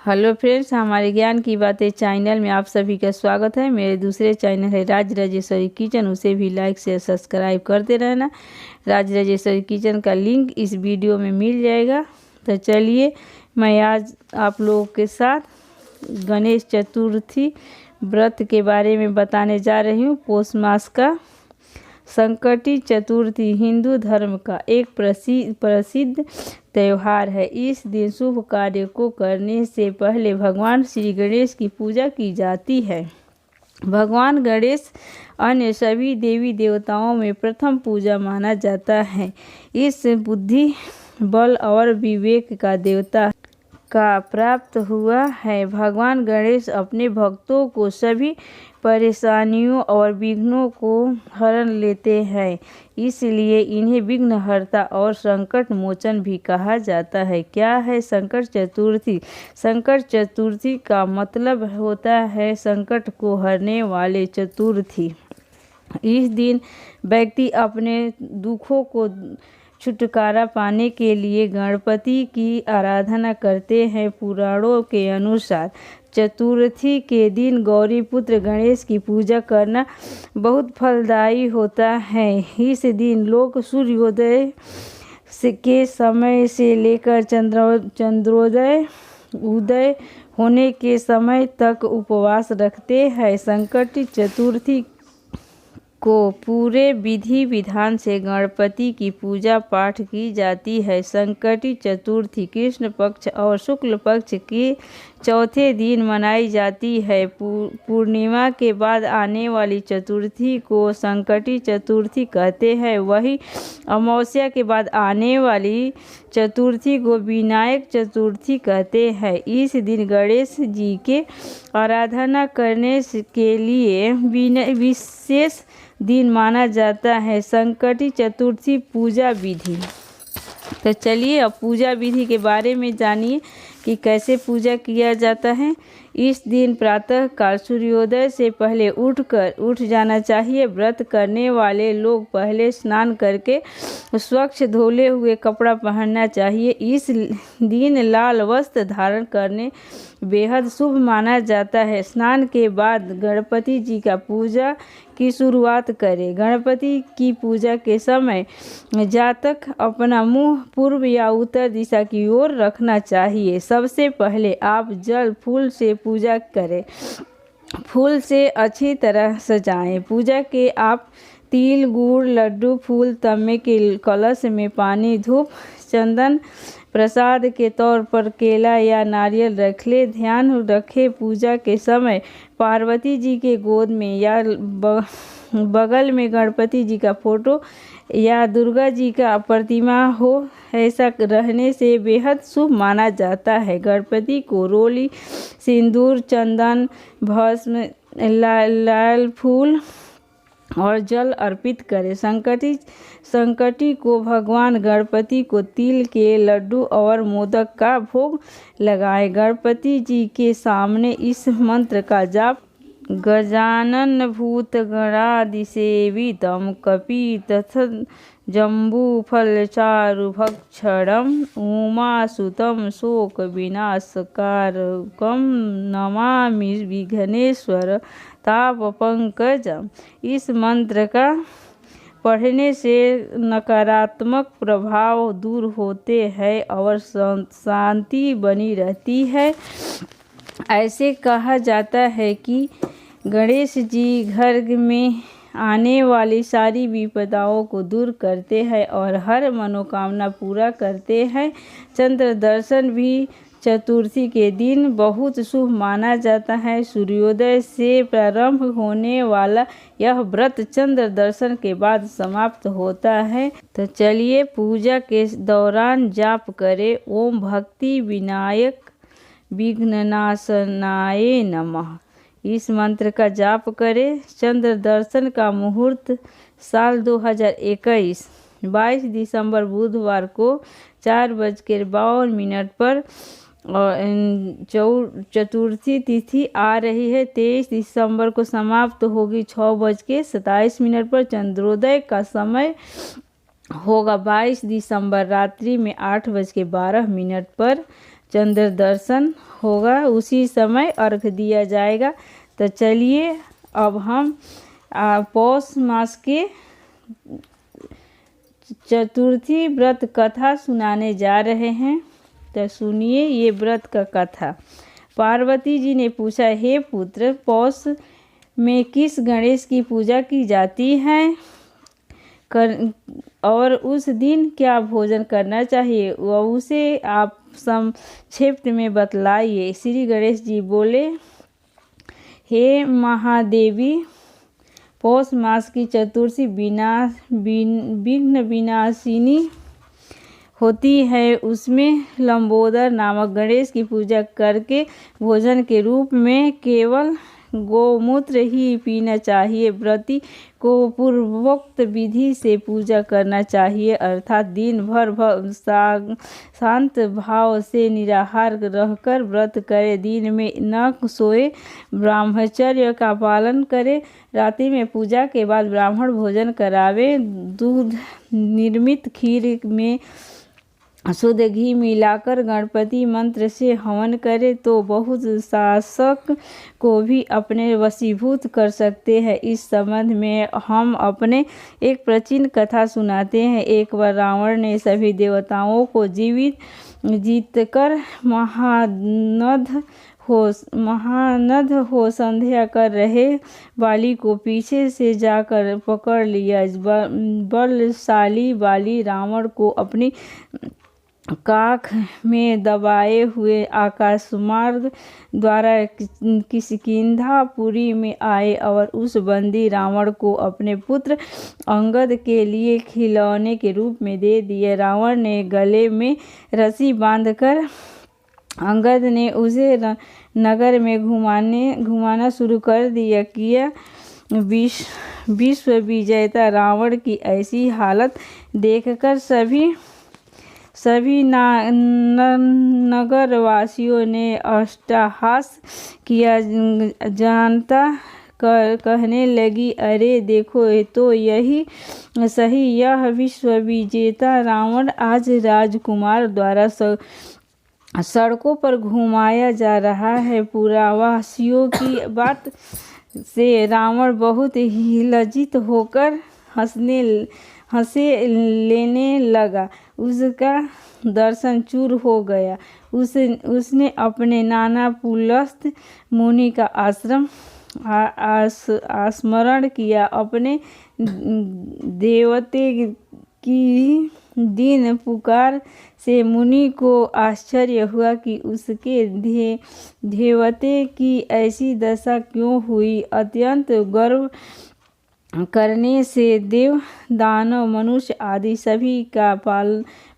Hello friends, हमारे ज्ञान की बातें चैनल में आप सभी का स्वागत है। मेरे दूसरे चैनल है राज राजेश्वरी किचन, उसे भी लाइक शेयर सब्सक्राइब करते रहना। राज राजेश्वरी किचन का लिंक इस वीडियो में मिल जाएगा। तो चलिए, मैं आज आप लोगों के साथ गणेश चतुर्थी व्रत के बारे में बताने जा रही हूँ। पौष मास का संकटी चतुर्थी हिंदू धर्म का एक प्रसिद्ध त्यौहार है। इस दिन शुभ कार्य को करने से पहले भगवान श्री गणेश की पूजा की जाती है। भगवान गणेश अन्य सभी देवी देवताओं में प्रथम पूजा माना जाता है। इस बुद्धि बल और विवेक का देवता का प्राप्त हुआ है। भगवान गणेश अपने भक्तों को सभी परेशानियों और विघ्नों को हरण लेते हैं, इसलिए इन्हें विघ्नहर्ता और संकट मोचन भी कहा जाता है। क्या है संकट चतुर्थी? संकट चतुर्थी का मतलब होता है संकट को हरने वाले चतुर्थी। इस दिन व्यक्ति अपने दुखों को छुटकारा पाने के लिए गणपति की आराधना करते हैं। पुराणों के अनुसार चतुर्थी के दिन गौरी पुत्र गणेश की पूजा करना बहुत फलदायी होता है। इस दिन लोग सूर्योदय के समय से लेकर चंद्रोदय उदय होने के समय तक उपवास रखते हैं। संकट चतुर्थी को पूरे विधि विधान से गणपति की पूजा पाठ की जाती है। संकटी चतुर्थी कृष्ण पक्ष और शुक्ल पक्ष के चौथे दिन मनाई जाती है। पूर्णिमा के बाद आने वाली चतुर्थी को संकटी चतुर्थी कहते हैं। वही अमावस्या के बाद आने वाली चतुर्थी को विनायक चतुर्थी कहते हैं। इस दिन गणेश जी के आराधना करने के लिए विशेष दिन माना जाता है। संकटी चतुर्थी पूजा विधि। तो चलिए अब पूजा विधि के बारे में जानिए कि कैसे पूजा किया जाता है। इस दिन प्रातः काल सूर्योदय से पहले उठ जाना चाहिए। व्रत करने वाले लोग पहले स्नान करके स्वच्छ धुले हुए कपड़ा पहनना चाहिए। इस दिन लाल वस्त्र धारण करने बेहद शुभ माना जाता है। स्नान के बाद गणपति जी का पूजा की शुरुआत करें। गणपति की पूजा के समय जातक अपना मुंह पूर्व या उत्तर दिशा की ओर रखना चाहिए। सबसे पहले आप जल फूल से पूजा करें। फूल से अच्छी तरह सजाएं। पूजा के आप तिल गुड़ लड्डू फूल तम्मे के कलश में पानी धूप चंदन प्रसाद के तौर पर केला या नारियल रख ले। ध्यान रखें पूजा के समय पार्वती जी के गोद में या बगल में गणपति जी का फोटो या दुर्गा जी का प्रतिमा हो। ऐसा रहने से बेहद शुभ माना जाता है। गणपति को रोली सिंदूर चंदन भस्म लाल फूल और जल अर्पित करें। संकटी को भगवान गणपति को तिल के लड्डू और मोदक का भोग लगाएं। गणपति जी के सामने इस मंत्र का जाप गजानन भूत गणाधिसेवितम कपितथ जम्बूफलचारुभक्षणम उमासुतम शोक विनाशकारकम नमामि विघ्नेश्वर ताप पंकजम। इस मंत्र का पढ़ने से नकारात्मक प्रभाव दूर होते हैं और शांति बनी रहती है। ऐसे कहा जाता है कि गणेश जी घर में आने वाली सारी विपदाओं को दूर करते हैं और हर मनोकामना पूरा करते हैं। चंद्र दर्शन भी चतुर्थी के दिन बहुत शुभ माना जाता है। सूर्योदय से प्रारंभ होने वाला यह व्रत चंद्र दर्शन के बाद समाप्त होता है। तो चलिए पूजा के दौरान जाप करें। ओम भक्ति विनायक विघ्ननाशनाय नमः। इस मंत्र का जाप करें। चंद्र दर्शन का मुहूर्त साल 2021 22 दिसंबर बुधवार को 4:52 पर और चतुर्थी तिथि आ रही है 23 दिसंबर को समाप्त होगी 6:27 पर। चंद्रोदय का समय होगा 22 दिसंबर रात्रि में 8:12 पर चंद्र दर्शन होगा उसी समय अर्घ दिया जाएगा। तो चलिए अब हम पौष मास के चतुर्थी व्रत कथा सुनाने जा रहे हैं। तो सुनिए ये व्रत का कथा। पार्वती जी ने पूछा, हे पुत्र, पौष में किस गणेश की पूजा की जाती है और उस दिन क्या भोजन करना चाहिए, वह उसे आप संक्षिप्त में बतलाइए। श्री गणेश जी बोले, हे महादेवी, पौष मास की चतुर्थी विघ्न विनाशिनी होती है। उसमें लंबोदर नामक गणेश की पूजा करके भोजन के रूप में केवल गोमूत्र ही पीना चाहिए। व्रती को पूर्वोक्त विधि से पूजा करना चाहिए, अर्थात दिन भर शांत भाव से निराहार रहकर व्रत करे, दिन में न सोए, ब्रह्मचर्य का पालन करे, रात्रि में पूजा के बाद ब्राह्मण भोजन करावे, दूध निर्मित खीर में शुद्ध घी मिलाकर गणपति मंत्र से हवन करे तो बहुत शासक को भी अपने वशीभूत कर सकते हैं। इस संबंध में हम अपने एक प्राचीन कथा सुनाते हैं। एक बार रावण ने सभी देवताओं को जीतकर महानद हो संध्या कर रहे बाली को पीछे से जाकर पकड़ लिया। बलशाली बाली रावण को अपनी काख में दबाए हुए आकाशमार्ग द्वारा किष्किंधापुरी में आए और उस बंदी रावण को अपने पुत्र अंगद के लिए खिलौने के रूप में दे दिए। रावण ने गले में रस्सी बांधकर अंगद ने उसे नगर में घुमाना शुरू कर दिया। विश्व विजेता रावण की ऐसी हालत देखकर सभी नगरवासियों ने अट्टहास किया। जनता कहने लगी, अरे देखो, तो यही सही, यह विश्व विजेता रावण आज राजकुमार द्वारा सड़कों पर घुमाया जा रहा है। पुरवासियों की बात से रावण बहुत ही लज्जित होकर हंसे लेने लगा। उसका दर्शन चूर हो गया। उसने अपने नाना पुलस्त्य मुनि का स्मरण किया। अपने देवते की दीन पुकार से मुनि को आश्चर्य हुआ कि उसके देवते की ऐसी दशा क्यों हुई। अत्यंत गर्व करने से देव, दानव, मनुष्य आदि सभी का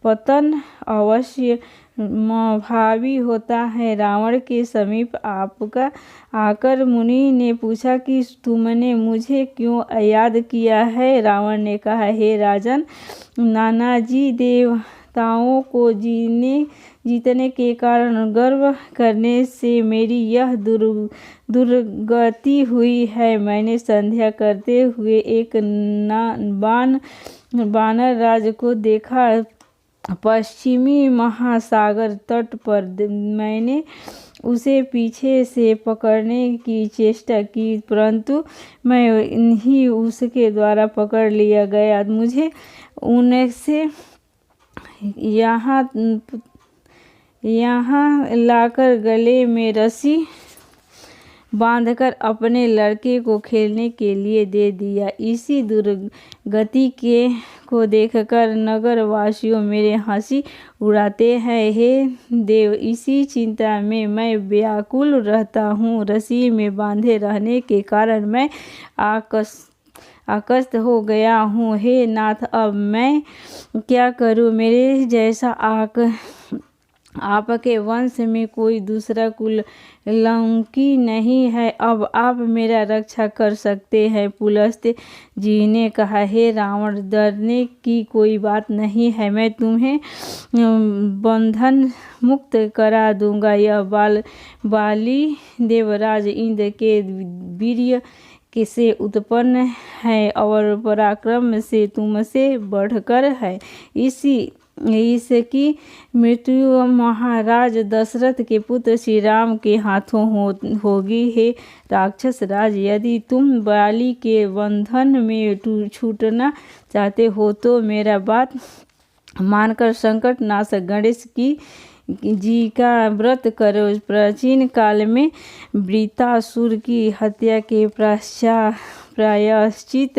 पतन अवश्य भावी होता है। रावण के समीप आकर मुनि ने पूछा कि तुमने मुझे क्यों याद किया है। रावण ने कहा, हे राजन, नानाजी देवताओं को जीतने के कारण गर्व करने से मेरी यह दुर्गति हुई है। मैंने संध्या करते हुए एक वानर राज को देखा। पश्चिमी महासागर तट पर मैंने उसे पीछे से पकड़ने की चेष्टा की, परंतु मैं ही उसके द्वारा पकड़ लिया गया। मुझे उनसे यहाँ लाकर गले में रस्सी बांधकर अपने लड़के को खेलने के लिए दे दिया। इसी दुर्गति को देखकर नगरवासियों मेरे हंसी उड़ाते हैं। हे देव, इसी चिंता में मैं व्याकुल रहता हूँ। रस्सी में बांधे रहने के कारण मैं आकस्त हो गया हूँ। हे नाथ, अब मैं क्या करूँ? मेरे जैसा आपके वंश में कोई दूसरा कुलंकी नहीं है। अब आप मेरा रक्षा कर सकते हैं। पुलस्त्य जी ने कहा, हे रावण, डरने की कोई बात नहीं है। मैं तुम्हें बंधन मुक्त करा दूंगा। यह बाली देवराज इंद्र के वीर्य से उत्पन्न है और पराक्रम से तुमसे बढ़कर है। इसकी मृत्यु महाराज दशरथ के पुत्र श्री राम के हाथों होगी। हे राक्षस राज, यदि तुम बाली के बंधन में छूटना चाहते हो तो मेरा बात मानकर संकट नाशक गणेश जी का व्रत करो। प्राचीन काल में वृत्रासुर की हत्या के प्रायश्चित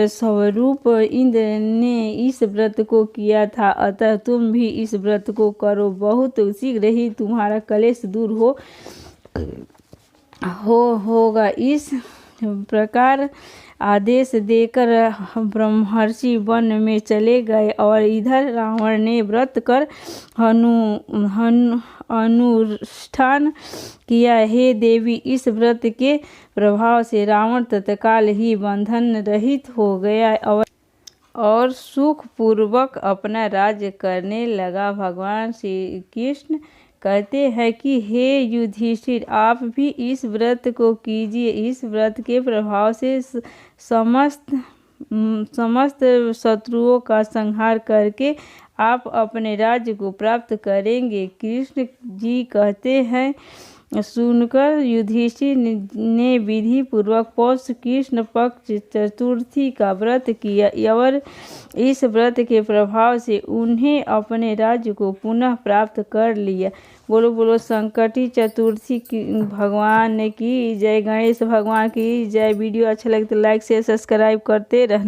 स्वरूप इंद्र ने इस व्रत को किया था, अतः तुम भी इस व्रत को करो। बहुत शीघ्र ही तुम्हारा कलेश दूर होगा। इस प्रकार आदेश देकर ब्रह्मर्षि वन में चले गए और इधर रावण ने व्रत कर अनुष्ठान किया। हे देवी, इस व्रत के प्रभाव से रावण तत्काल ही बंधन रहित हो गया और सुख पूर्वक अपना राज्य करने लगा। भगवान श्री कृष्ण कहते हैं कि हे युधिष्ठिर, आप भी इस व्रत को कीजिए। इस व्रत के प्रभाव से समस्त शत्रुओं का संहार करके आप अपने राज्य को प्राप्त करेंगे। कृष्ण जी कहते हैं, सुनकर युधिष्ठिर ने विधि पूर्वक पौष कृष्ण पक्ष चतुर्थी का व्रत किया और इस व्रत के प्रभाव से उन्हें अपने राज्य को पुनः प्राप्त कर लिया। बोलो बोलो संकटी चतुर्थी भगवान की जय, गणेश भगवान की जय। वीडियो अच्छा लगे तो लाइक शेयर सब्सक्राइब करते रहना।